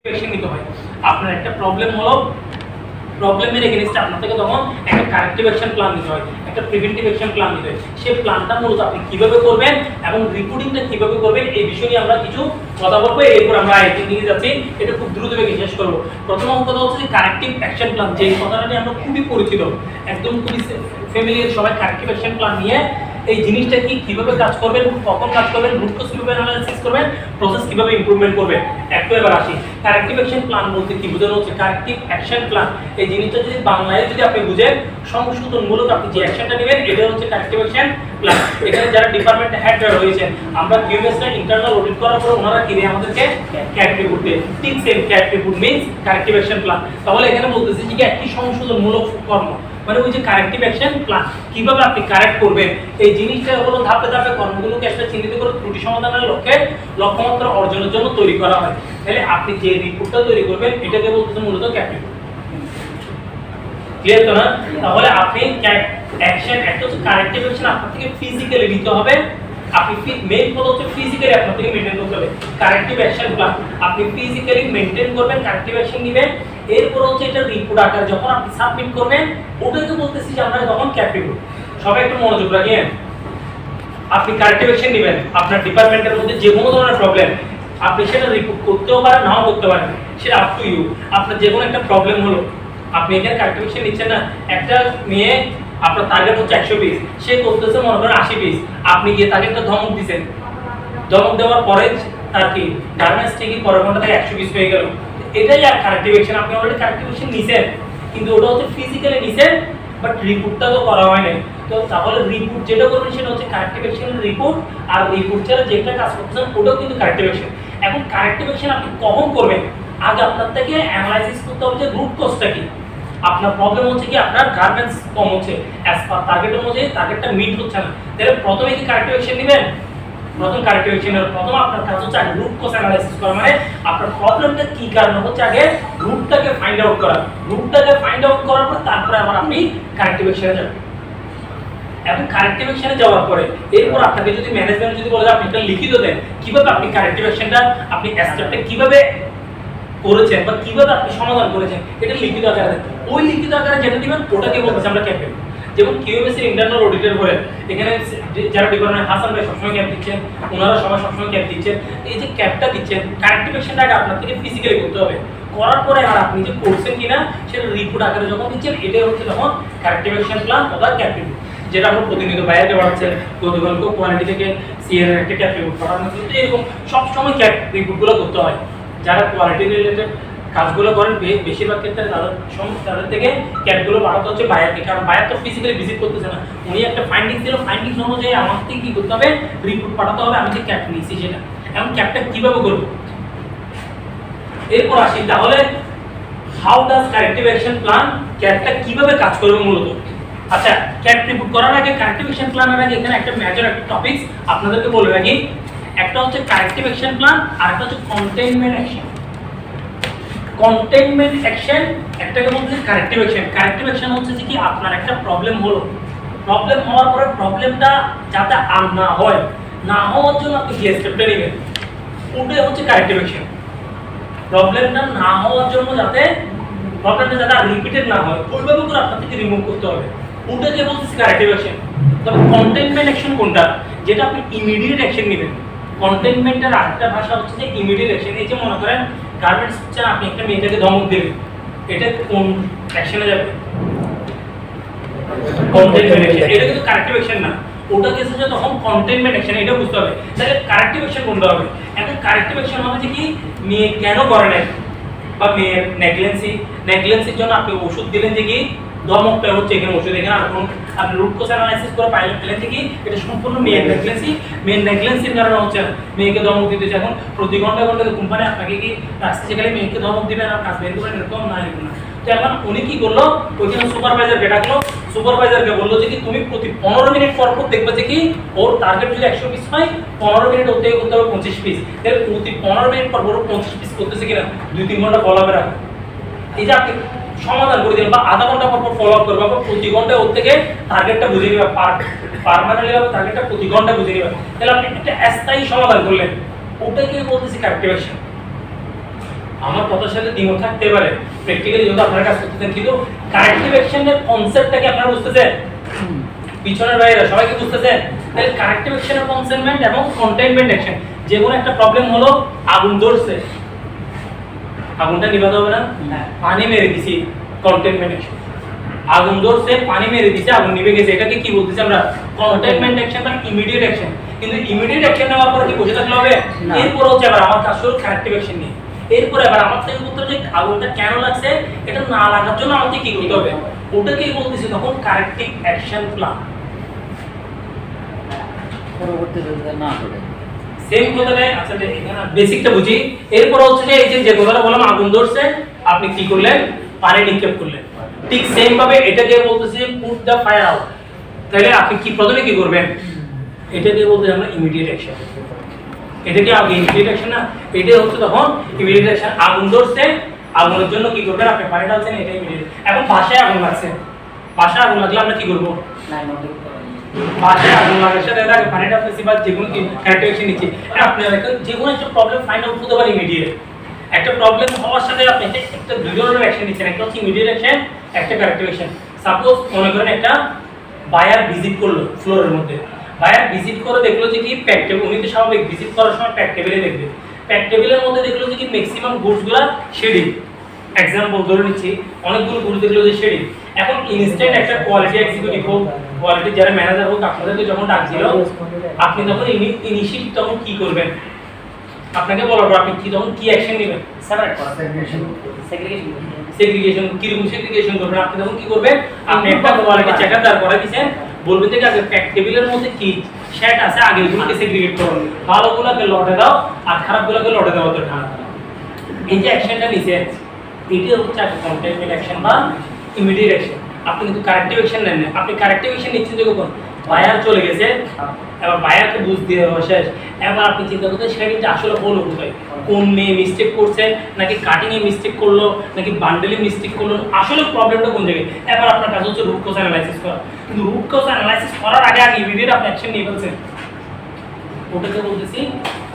Action নিতে হয়। আপনার একটা প্রবলেম হলো, প্রবলেমের এগেইনস্টে আপনার থেকে তখন একটা কারেক্টিভ অ্যাকশন প্ল্যান নিতে হয়, একটা প্রিভেন্টিভ অ্যাকশন প্ল্যান নিতে হয়। সেই প্ল্যানটা মূলত আপনি কিভাবে করবেন এবং রিপোর্টিংটা কিভাবে করবেন এই বিষয় নিয়ে আমরা কিছু কথা বলবো। এরপর আমরা আইটেম নিয়ে যাচ্ছি, এটা খুব দ্রুত বেগে শেষ করবো। প্রথম কথা হচ্ছে যে কারেক্টিভ অ্যাকশন প্ল্যান, যে কথাটা নিয়ে আমরা খুবই পরিচিত, একদম খুবই ফ্যামিলিয়ার, সবাই কারেক্টিভ অ্যাকশন প্ল্যান নিয়ে এই জিনিসটা কি, কিভাবে কাজ করবেন, কখন কাজ করবেন, রুট কজ কিভাবে অ্যানালাইসিস করবেন, প্রসেস কিভাবে ইমপ্রুভমেন্ট করবেন। একটু এবার আসি, কারেক্টিভ অ্যাকশন প্ল্যান বলতে কি বোঝানো হচ্ছে। কারেক্টিভ অ্যাকশন প্ল্যান এই জিনিসটা যদি বাংলায় যদি আপনি বুঝেন, সংশোধনমূলক আপনি যে অ্যাকশনটা নেবেন এটা হচ্ছে কারেক্টিভ অ্যাকশন প্ল্যান। এখানে যারা ডিপার্টমেন্ট হেড রয়েছেন, আমরা কিউএমএসটা ইন্টারনাল অডিট করার পর ওনারা কিনে আমাদেরকে ক্যাট রিপোর্ট দেয়, ঠিক same cat report means corrective action plan. তাহলে এখানে বলতেছি যে একটি সংশোধনমূলক কর্ম, মানে ওই যে কারেক্টিভ অ্যাকশন প্ল্যান কিভাবে আপনি কারেক্ট করবেন এই জিনিসটা হলো ধাপে ধাপে কর্মগুলোকে একটা চিহ্নিত করে ত্রুটি সমাধানের লক্ষ্যে লক্ষ্যমাত্রা অর্জনের জন্য তৈরি করা হয়। তাহলে আপনি যে রিপোর্টটা তৈরি করবেন এটাকে বলতেছে মূলত ক্যাট রিপোর্ট। ক্লিয়ার তো না? তাহলে আপনি অ্যাকশন একটা হচ্ছে কারেক্টিভ অ্যাকশন আপনার থেকে ফিজিক্যালি নিতে হবে। আপনি মেইন কথা হচ্ছে ফিজিক্যালি আপনার থেকে মেইনটেইন করতে হবে। কারেক্টিভ অ্যাকশন প্ল্যান আপনি ফিজিক্যালি মেইনটেইন করবেন, কারেক্টিভ অ্যাকশন নেবেন। এরপর হচ্ছে এটা রিপোর্ট আকারে যখন আপনি সাবমিট করবেন ওটাকে বলতেছি যে আমরা তখন ক্যাট রিপোর্ট। সবাই একটু মনোযোগ রাখেন। আপনি কারেক্টিভ অ্যাকশন নেবেন আপনার ডিপার্টমেন্টের মধ্যে যে কোনো ধরনের প্রবলেম, আপনি সেটা রিপোর্ট করতেও পারেন, নাও করতে পারেন, সেটা আপ টু ইউ। আপনার যে কোনো একটা প্রবলেম হলো, আপনি এখানে কারেক্টিভ অ্যাকশন নিচ্ছেন না। একটা মেয়ে আপনার টার্গেট হচ্ছে 100 পিস, সে করতেছে মনে করেন 80 পিস, আপনি গিয়ে তাকে একটা ধমক দিচ্ছেন, ধমক দেওয়ার পরে তার কি গার্মেন্টস থেকে পরের ঘন্টা 100 পিস হয়ে গেল। এটাই আর কারেক্টিভ অ্যাকশন। আপনি অলরেডি কারেক্টিভ অ্যাকশন নিছেন, কিন্তু ওটা হচ্ছে ফিজিক্যালি নিছেন, বাট রিপোর্টটা তো করা হয় নাই। তো তাহলে রিপোর্ট যেটা করবেন সেটা হচ্ছে কারেক্টিভ অ্যাকশনের রিপোর্ট, আর রিপোর্ট ছাড়া যেটা কাজ করতেছেন ওটাও কিন্তু কারেক্টিভ অ্যাকশন। এখন কারেক্টিভ অ্যাকশন আপনি কখন করবেন? আগে আপনার থেকে অ্যানালাইসিস করতে হবে যে রুট কজটা কি। আপনার প্রবলেম হচ্ছে কি আপনার গার্মেন্টস কম হচ্ছে, অ্যাজ পার টার্গেটের মধ্যে টার্গেটটা মিট হচ্ছে না। তাহলে প্রথমে কি কারেক্টিভ অ্যাকশন নেবেন? প্রথম কারেক্টিভ অ্যাকশনের প্রথম আপনার কাজ হচ্ছে আগে রুট কজ অ্যানালাইসিস করা, মানে আপনার প্রবলেমটা কি কারণে হচ্ছে আগে রুটটাকে ফাইন্ড আউট করা। রুটটাকে ফাইন্ড আউট করার পর তারপরে আবার আপনি কারেক্টিভ অ্যাকশনে যাবেন। এবং কারেক্টিভ অ্যাকশনে যাওয়ার পরে এরপর আপনাকে যদি ম্যানেজমেন্ট যদি বলে আপনি একটা লিখিত দেন কিভাবে আপনি কারেক্টিভ অ্যাকশনটা আপনি স্টেপটা কিভাবে করেছেন বা কিভাবে আপনি সমাধান করেছেন, এটা লিখিত আকারে দেন। ওই লিখিত আকারে যেটা দিবেন ওটাকে বলতেছি আমরা ক্যাপ। যেমন কিউএমএস এর ইন্টারনাল অডিটর বলে এখানে যারা ডিপার্টমেন্ট হাসান ভাই সবসময় ক্যাপ দিচ্ছেন, ওনারা সবাই সবসময় ক্যাপ দিচ্ছেন। এই যে ক্যাপটা দিচ্ছেন, কারেক্টিভ অ্যাকশনটা আগে আপনার থেকে ফিজিক্যালি করতে হবে, করার পরে আর আপনি যে করছেন কিনা সেটা রিপোর্ট আকারে যখন দিচ্ছেন এটাই হচ্ছে তখন কারেক্টিভ অ্যাকশন প্ল্যান অথবা ক্যাপ রিপোর্ট, যেটা আমরা প্রতিনিয়ত বাইরে বাড়াচ্ছেন। গতকালকে কোয়ালিটি থেকে সিএর একটা ক্যাপ রিপোর্ট পাঠানো কিন্তু এরকম সবসময় ক্যাপ রিপোর্টগুলো করতে হয়। যারা কোয়ালিটি রিলেটেড কাজগুলো করেন বেশিরভাগ ক্ষেত্রে তাদের থেকে ক্যাপগুলো পাঠাতে হচ্ছে বায়ারকে, কারণ বায়ার তো ফিজিক্যালি ভিজিট করতেছে না। উনি একটা ফাইন্ডিংস দিল, ফাইন্ডিংস অনুযায়ী আমাকে কি করতে হবে, রিপোর্ট পাঠাতে হবে আমি যে ক্যাপ নিয়েছি সেটা। এবং ক্যাপটা কিভাবে করব এরপর আসি। তাহলে how does corrective action plan, ক্যাপটা কিভাবে কাজ করবে মূলত। আচ্ছা, ক্যাপ রিপোর্ট করার আগে কারেক্টিভ অ্যাকশন প্ল্যানের আগে এখানে একটা মেজর একটা টপিকস আপনাদেরকে বলে রাখি। একটা হচ্ছে কারেক্টিভ অ্যাকশন প্ল্যান আর একটা হচ্ছে কন্টেইনমেন্ট অ্যাকশন। কন্টেইনমেন্ট অ্যাকশন একটাকে বলতে কারেক্টিভ অ্যাকশন। কারেক্টিভ অ্যাকশন হচ্ছে যে কি আপনার একটা প্রবলেম হলো, প্রবলেম হওয়ার পরে প্রবলেমটা যাতে আর না হয়, না হওয়ার জন্য আপনি যে স্টেপটা নেবেন ওটাই হচ্ছে কারেক্টিভ অ্যাকশন। প্রবলেমটা না হওয়ার জন্য যাতে প্রবলেমটা যাতে আর রিপিটেড না হয় ওইভাবে করে আপনার থেকে রিমুভ করতে হবে, ওটাকে বলতেছি কারেক্টিভ অ্যাকশন। তবে কন্টেইনমেন্ট অ্যাকশন কোনটা, যেটা আপনি ইমিডিয়েট অ্যাকশন নেবেন। কন্টেইনমেন্টের আরেকটা ভাষা হচ্ছে যে ইমিডিয়েট অ্যাকশন। এই যে মনে করেন গার্মেন্টস হচ্ছে আপনি একটা মেয়েটাকে ধমক দেবেন, এটা কোন অ্যাকশনে যাবে? Containment action. এটা কিন্তু কারেক্টিভ অ্যাকশন না, ওটা গেছে যে তখন কন্টেইনমেন্ট অ্যাকশন, এটা বুঝতে হবে। তাহলে কারেক্টিভ অ্যাকশন কোনটা হবে? এখন কারেক্টিভ অ্যাকশন হবে যে কি মেয়ে কেন করে নাই, বা মেয়ের নেগলেন্সির জন্য আপনি ওষুধ দিলেন যে কি ধমকটা হচ্ছে এখানে ওষুধ, এখানে আর কোনো আপনি রুট কজ অ্যানালাইসিস করে পাইলেন পেলেন যে কি এটা সম্পূর্ণ মেয়ের নেগলেন্সির কারণে হচ্ছে মেয়েকে ধমক দিতেছে। এখন প্রতি ঘন্টায় কোম্পানি আপনাকে কি রাস্তায় মেয়েকে ধমক দিবেন আর কাজ বের করবেন এরকম না, এরকম না। তো এখন উনি কি করলো, ওইখানে সুপারভাইজারকে ডাকলো, সুপারভাইজারকে বললো যে কি তুমি প্রতি 15 মিনিট পর পর দেখবে যে কি ওর টার্গেট যদি 100 পিস হয় 15 মিনিট ওর থেকে করতে হবে 25 পিস। তাহলে প্রতি 15 মিনিট পর বড় 25 পিস করতেছে কিনা 2-3 ঘন্টা ফলো আপ রাখো। এই যে আপনি সমাধান করে দিলেন বা আধা ঘন্টা পর পর ফলো আপ করবে, বা প্রতি ঘন্টায় ওর থেকে টার্গেটটা বুঝে নিবে, পারমানেন্টলি হবে টার্গেটটা প্রতি ঘন্টা বুঝে নিবে। তাহলে আপনি একটা স্থায়ী সমাধান করলেন, ওটাকে বলতেছি কারেক্টিভ অ্যাকশন। আমার কথার সাথে দ্বিমত থাকতে পারে, প্র্যাকটিক্যালি যত আপনারা কাজ করতেছেন, কিন্তু কারেক্টিভ অ্যাকশনের কনসেপ্টটাকে আপনারা বুঝতেছেন, পিছনের বাইরে সবাই কি বুঝতেছেন? তাহলে কারেক্টিভ অ্যাকশনের কনসেন্টমেন্ট এবং কন্টেইনমেন্ট অ্যাকশন, যে কোনো একটা প্রবলেম হলো আগুন ধরছে, আগুনটা নিভাতে হবে না, পানি মেরে দিছি, কন্টেইনমেন্ট অ্যাকশন। আগুন ধরছে, পানি মেরে দিছে, আগুন নিভে গেছে, এটাকে কি বলতেছি আমরা? কন্টেইনমেন্ট অ্যাকশন বা ইমিডিয়েট অ্যাকশন। কিন্তু ইমিডিয়েট অ্যাকশন নেওয়ার পরে কি বসে থাকলে হবে? এরপর হচ্ছে আবার আমার কাজ শুরু কারেক্টিভ অ্যাকশন নিয়ে। এরপর আবার আমার থেকে উত্তর যে আগুনটা কেন লাগছে, এটা না লাগার জন্য আমাকে কি করতে হবে, ওটাকেই বলতেছি তখন কারেক্টিভ অ্যাকশন প্ল্যান। পরবর্তীতে না করে সেম কথাটাই। আচ্ছা এখানে বেসিকটা বুঝি। এরপর হচ্ছে যে এই যে কথাটা বললাম, আগুন ধরছে, আপনি কি করলেন? পানি নিক্ষেপ করলেন। ঠিক সেম ভাবে এটাকে বলতেছি পুট দা ফায়ার আউট। তাহলে আপনি কি প্রথমে কি করবেন? এটাকে বলতে আমরা ইমিডিয়েট অ্যাকশন। এটাকে আগে ইমিডিয়েট অ্যাকশন না, এটা হচ্ছে তখন ইমিডিয়েট অ্যাকশন। আগুন ধরছে, আগুনের জন্য কি করবেন? আপনি পানি ঢালছেন, এটা ইমিডিয়েট। এখন বাসায় আগুন লাগছে, বাসায় আগুন লাগলে আমরা কি করব? বাসায় আগুন লাগার সাথে আগে পানি ঢালতেছি বা যে কোনো কি কারেক্টিভ অ্যাকশন নিচ্ছি। আপনার যে কোনো একটা প্রবলেম ফাইন্ড আউট করতে পারেন ইমিডিয়েট। একটা প্রবলেম হওয়ার সাথে আপনি একটা দুই ধরনের অ্যাকশন নিচ্ছেন, একটা হচ্ছে ইমিডিয়েট অ্যাকশন, একটা কারেক্টিভ অ্যাকশন। সাপোজ মনে করেন একটা বায়ার ভিজিট করলো ফ্লোরের মধ্যে, বায়ার ভিজিট করে দেখলো যে কি প্যাক টেবিল, উনি তো স্বাভাবিক ভিজিট করার সময় প্যাক টেবিলে দেখবে, প্যাক টেবিলের মধ্যে দেখলো যে কি ম্যাক্সিমাম গুডসগুলো শেডিং। এক্সাম্পল ধরে নিচ্ছি, অনেকগুলো গুড দেখলো যে শেডিং। এখন ইনস্ট্যান্ট একটা কোয়ালিটি এক্সিকিউটিভ হোক, কোয়ালিটি যারা ম্যানেজার হোক, আপনাদেরকে যখন ডাক দিল, আপনি তখন ইনিশিয়েটিভ তখন কি করবেন? আপনাকে বলার পর আপনি কি তখন কি অ্যাকশন নেবেন? সেপারেট করা, সেগ্রিগেশন। কিরকম সেগ্রিগেশন করবেন? আপনি তখন কি করবেন? আপনি একটা কোয়ালিটি চেকার দাঁড় করাই দিয়েছেন, বলবেন যে আগে প্যাক টেবিলের মধ্যে কি শেড আছে, আগে এগুলোকে সেগ্রিগেট করুন, ভালোগুলোকে লটে দাও আর খারাপগুলোকে লটে দাও দরকার। এই যে অ্যাকশনটা নিছেন, এটি হচ্ছে একটা কন্টেইনমেন্ট অ্যাকশন বা ইমিডিয়েট অ্যাকশন। আপনি কিন্তু কারেক্টিভ অ্যাকশন নেন না, আপনি কারেক্টিভ অ্যাকশন নিচ্ছেন যখন বায়ার চলে গেছে, এবার বায়ারকে বুঝ দিয়ে শেষ, এবার আপনি চিন্তা করতে শেডিংটা আসলে হলো কোথায়, কোন মেয়ে মিস্টেক করছে, নাকি কাটিং এ মিস্টেক করলো, নাকি বান্ডেলে মিস্টেক করলো, আসলে প্রবলেমটা কোন জায়গায়। এবার আপনার কাজ হচ্ছে রুট কজ অ্যানালাইসিস করা। কিন্তু রুট কজ অ্যানালাইসিস করার আগে আগে ইমিডিয়েট আপনি অ্যাকশন নিয়ে ফেলছেন, ওটাকে বলতেছি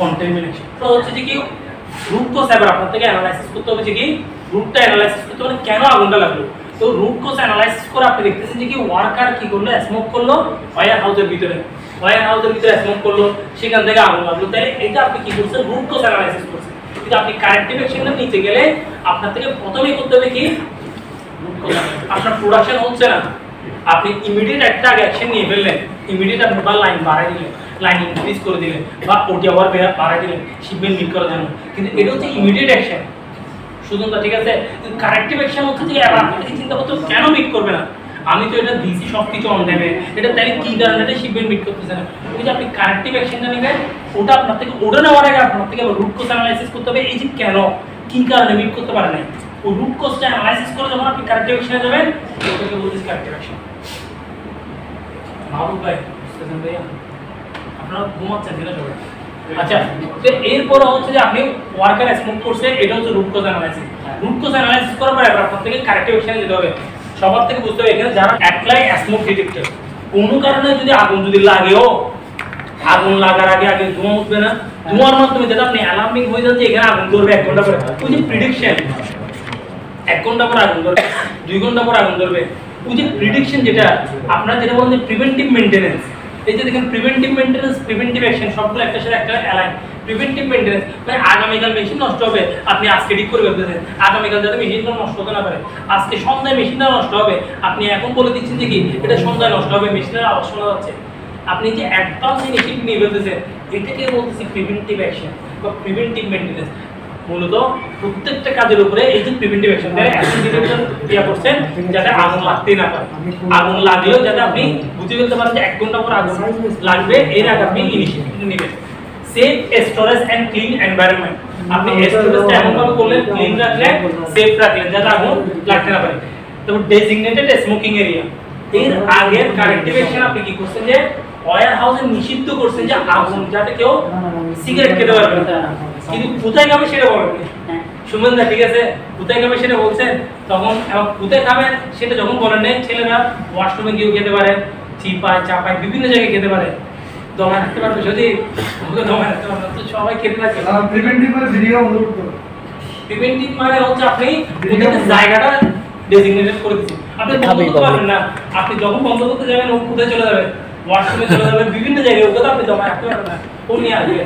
কন্টেইনমেন্ট অ্যাকশন। তো হচ্ছে যে কি রুট কজ এবার আপনার থেকে অ্যানালাইসিস করতে হবে, যে কি রুটটা অ্যানালাইসিস করতে হবে, কেন আগুনটা লাগলো। তো রুট কজ অ্যানালাইসিস করে আপনি দেখতেছেন যে কি ওয়ার্কার কি করলো, স্মোক করলো ওয়্যার হাউসের ভিতরে, ওয়্যার হাউসের ভিতরে স্মোক করলো, সেখান থেকে আগুন লাগলো। তাহলে এটা আপনি কি করছেন? রুট কজ অ্যানালাইসিস করছেন। কিন্তু আপনি কারেক্টিভ অ্যাকশনটা নিতে গেলে আপনার থেকে প্রথমেই করতে হবে কি রুট কজ। আপনার প্রোডাকশন হচ্ছে না, আপনি ইমিডিয়েট একটা আগে অ্যাকশন নিয়ে ফেললেন, ইমিডিয়েট আপনি বা লাইন বাড়াই দিলেন, লাইন ইনক্রিজ করে দিলেন, বা ওটি আওয়ার বাড়াই দিলেন শিপমেন্ট মিট করার জন্য। কিন্তু এটা হচ্ছে ইমিডিয়েট অ্যাকশন শুধু না, ঠিক আছে? কারেক্টিভ অ্যাকশন হচ্ছে যে এবার আপনি চিন্তা করতে কেন মিট করবে না, আমি তো এটা দিছি সব কিছু অন টাইমে, এটা তাহলে কি কারণে এটা শিপমেন্ট মিট করতেছে না। ওই যে আপনি কারেক্টিভ অ্যাকশনটা নেবেন, ওটা আপনার থেকে ওটা নেওয়ার আগে আপনার থেকে রুট কজ অ্যানালাইসিস করতে হবে, এই যে কেন কি কারণে মিট করতে পারে না, ওই রুট কজটা অ্যানালাইসিস করে যখন আপনি কারেক্টিভ অ্যাকশনে যাবেন, ওটাকে বলতেছি কারেক্টিভ অ্যাকশন। মাহবুব ভাই বুঝতেছেন ভাইয়া? আপনারা ঘুমাচ্ছেন কিনা সবাই? আচ্ছা, তো এরপর হচ্ছে যে আপনি ওয়ার্কার স্মোক করছে, এটা হচ্ছে root cause analysis. Root cause analysis করার পরে আপনার থেকে কারেক্টিভ অ্যাকশনে যেতে হবে। সবার থেকে বুঝতে হবে এখানে যারা অ্যাপ্লাই স্মোক ডিটেক্টর, কোনো কারণে যদি আগুন যদি লাগেও, আগুন লাগার আগে আগে ধোঁয়া উঠবে না, ধোঁয়ার মাধ্যমে যেটা আপনি অ্যালার্মিং হয়ে যাচ্ছে এখানে আগুন ধরবে 1 ঘন্টা পরে, ওই যে প্রিডিকশন 1 ঘন্টা পর আগুন ধরবে, 2 ঘন্টা পর আগুন ধরবে, ওই যে প্রিডিকশন যেটা আপনারা যেটা বলেন যে প্রিভেন্টিভ মেইনটেনেন্স। এই যে দেখেন প্রিভেন্টিভ মেইনটেনেন্স, প্রিভেন্টিভ অ্যাকশন সবগুলো একটার সাথে একটা অ্যালাইন। প্রিভেন্টিভ মেইনটেনেন্স মানে আগামীকাল মেশিন নষ্ট হবে, আপনি আজকে ঠিক করে ফেলতেছেন, আগামীকাল যাতে মেশিনটা নষ্ট হতে না পারে। আজকে সন্ধ্যায় মেশিনটা নষ্ট হবে, আপনি এখন বলে দিচ্ছেন যে কি এটা সন্ধ্যায় নষ্ট হবে, মেশিনের আওয়াজ শোনা যাচ্ছে, আপনি যে অ্যাডভান্স ইনিশিয়েটিভ নিয়ে ফেলতেছেন, এটাকে বলতেছি প্রিভেন্টিভ অ্যাকশন বা প্রিভেন্টিভ মেইনটেনেন্স। মূলত প্রত্যেকটা কাজের উপরে এই যে প্রিভেন্টিভ অ্যাকশন, তাহলে অ্যাকশন ডিটেকশন ক্রিয়া করছেন যাতে আগুন লাগতেই না পারে, আগুন লাগলেও যাতে আপনি বুঝে ফেলতে পারেন যে 1 ঘন্টা পর আগুন লাগবে, এর আগে আপনি ইনিশিয়েটিভ নেবেন। Safe storage and clean environment, আপনি স্টোরেজটা এমন ভাবে করলেন, ক্লিন রাখলেন, সেফ রাখলেন যাতে আগুন লাগতে না পারে। তারপর ডেজিগনেটেড স্মোকিং এরিয়া, এর আগের কারেক্টিভ অ্যাকশন আপনি কি করছেন যে ওয়্যার হাউসে নিষিদ্ধ করছেন যে আগুন যাতে কেউ সিগারেট খেতে পারবে না, কিন্তু কোথায় খাবে সেটা বলেন সুমন দা, ঠিক আছে? কোথায় খাবে সেটা বলছেন, তখন কোথায় খাবেন সেটা যখন বলেন নেই, ছেলেরা ওয়াশরুমে গিয়েও খেতে পারে, চিপায় চাপায় বিভিন্ন জায়গায় খেতে পারে, দমায় রাখতে পারবে, যদি দমায় রাখতে পারবে তো সবাই খেতে থাকে। প্রিভেন্টিভ ভিডিও অনুরোধ করো, প্রিভেন্টিভ মানে হচ্ছে আপনি ওদের জায়গাটা ডেজিগনেটেড করে দিচ্ছেন। আপনি বন্ধ করতে পারবেন না, আপনি যখন বন্ধ করতে যাবেন ও কোথায় চলে যাবে, ওয়াশরুমে চলে যাবে, বিভিন্ন জায়গায় ওকে তো আপনি জমা রাখতে পারবেন না, ও নিয়ে আসবে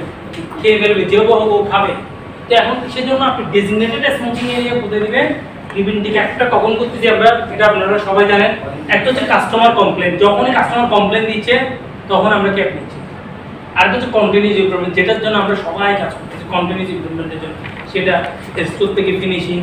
খেয়ে ফেলবে, যে বড় ও খাবে। তো এখন সেজন্য আপনি ডেজিগনেটেড স্মোকিং এরিয়া কোথায় দিবেন, প্রিভেন্টিভ একটা কখন করতেছি আমরা, এটা আপনারা সবাই জানেন। একটা হচ্ছে কাস্টমার কমপ্লেন, যখনই কাস্টমার কমপ্লেন দিচ্ছে তখন আমরা ক্যাপ নিচ্ছি। আর হচ্ছে কন্টিনিউস ইমপ্রুভমেন্ট, যেটার জন্য আমরা সবাই কাজ করতেছি কন্টিনিউস ইমপ্রুভমেন্টের জন্য। সেটা স্টোর থেকে ফিনিশিং,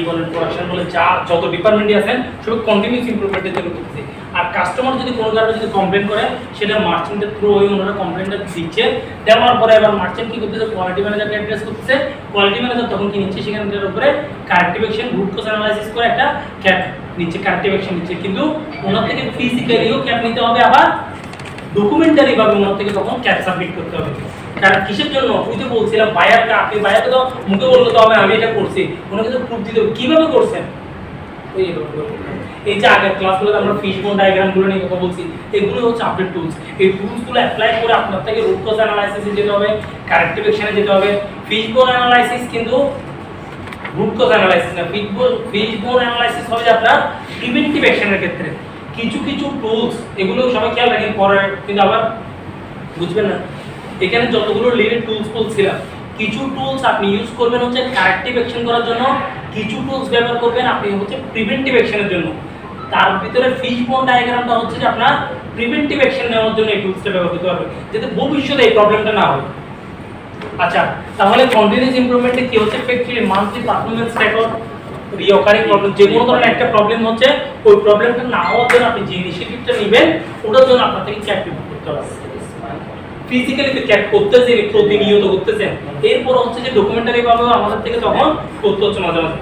বলেন, প্রোডাকশন বলেন, যত ডিপার্টমেন্টই আছেন সব কন্টিনিউস ইমপ্রুভমেন্টের জন্য করতেছি। আর কাস্টমার যদি কোনো কারণে যদি কমপ্লেন করে, সেটা মার্চেন্টের থ্রু হয়ে ওনারা কমপ্লেনটা দিচ্ছে, দেওয়ার পরে এবার মার্চেন্ট কি করতেছে, কোয়ালিটি ম্যানেজারকে অ্যাড্রেস করতেছে, কোয়ালিটি ম্যানেজার তখন কি নিচ্ছে, সেখানটার উপরে corrective action, root cause analysis করে একটা ক্যাপ নিচ্ছে, কারেক্টিভ অ্যাকশন নিচ্ছে। কিন্তু ওনার থেকে ফিজিক্যালিও ক্যাপ নিতে হবে, আবার ডকুমেন্টারি ভাবে ওনার থেকে তখন ক্যাপ সাবমিট করতে হবে। কারণ কিসের জন্য, ওই যে বলছিলাম বায়ারকে, আপনি বায়ারকে তো মুখে বললে তো হবে আমি এটা করছি, ওনাকে তো প্রুফ দিতে হবে কিভাবে করছেন। এই যে আগের ক্লাসগুলোতে আমরা ফিশবোন ডায়াগ্রামগুলো নিয়ে কথা বলছি, এগুলো হচ্ছে আপডেট টুলস। এই টুলসগুলো অ্যাপ্লাই করে আপনার থেকে রুট কজ অ্যানালাইসিসে যেতে হবে, কারেক্টিভ অ্যাকশনে যেতে হবে। ফিশবোন অ্যানালাইসিস কিন্তু রুট কজ অ্যানালাইসিস না, ফিশবোন অ্যানালাইসিস হবে আপনার প্রিভেন্টিভ অ্যাকশনের ক্ষেত্রে। কিছু কিছু টুলস, এগুলো সবাই খেয়াল রাখেন, পরে কিন্তু আবার বুঝবেন না। এখানে যতগুলো লিড টুলস বলছিলাম, কিছু টুলস আপনি ইউজ করবেন হচ্ছে কারেক্টিভ অ্যাকশন করার জন্য, কিছু টুলস ব্যবহার করবেন আপনি হচ্ছে প্রিভেন্টিভ অ্যাকশনের জন্য। তার ভিতরে ফিশবোন ডায়াগ্রামটা হচ্ছে যে আপনার প্রিভেন্টিভ অ্যাকশন নেওয়ার জন্য এই টুলসটা ব্যবহার করতে পারবেন, যাতে ভবিষ্যতে এই প্রবলেমটা না হয়। আচ্ছা, তাহলে কন্টিনিউয়াস ইমপ্রুভমেন্টে কি হচ্ছে, factory monthly performance record, recurring problem, যে কোনো ধরনের একটা প্রবলেম হচ্ছে, ওই প্রবলেমটা না হওয়ার জন্য আপনি যে ইনিশিয়েটিভটা নেবেন, ওটার জন্য আপনার থেকে ক্যাপ রিপোর্ট করতে হবে। ফিজিক্যালি তো ক্যাপ করতেছেন, প্রতিনিয়ত করতেছেন, এরপর হচ্ছে যে ডকুমেন্টারি ভাবে আমাদের থেকে তখন করতে হচ্ছে মাঝে মাঝে।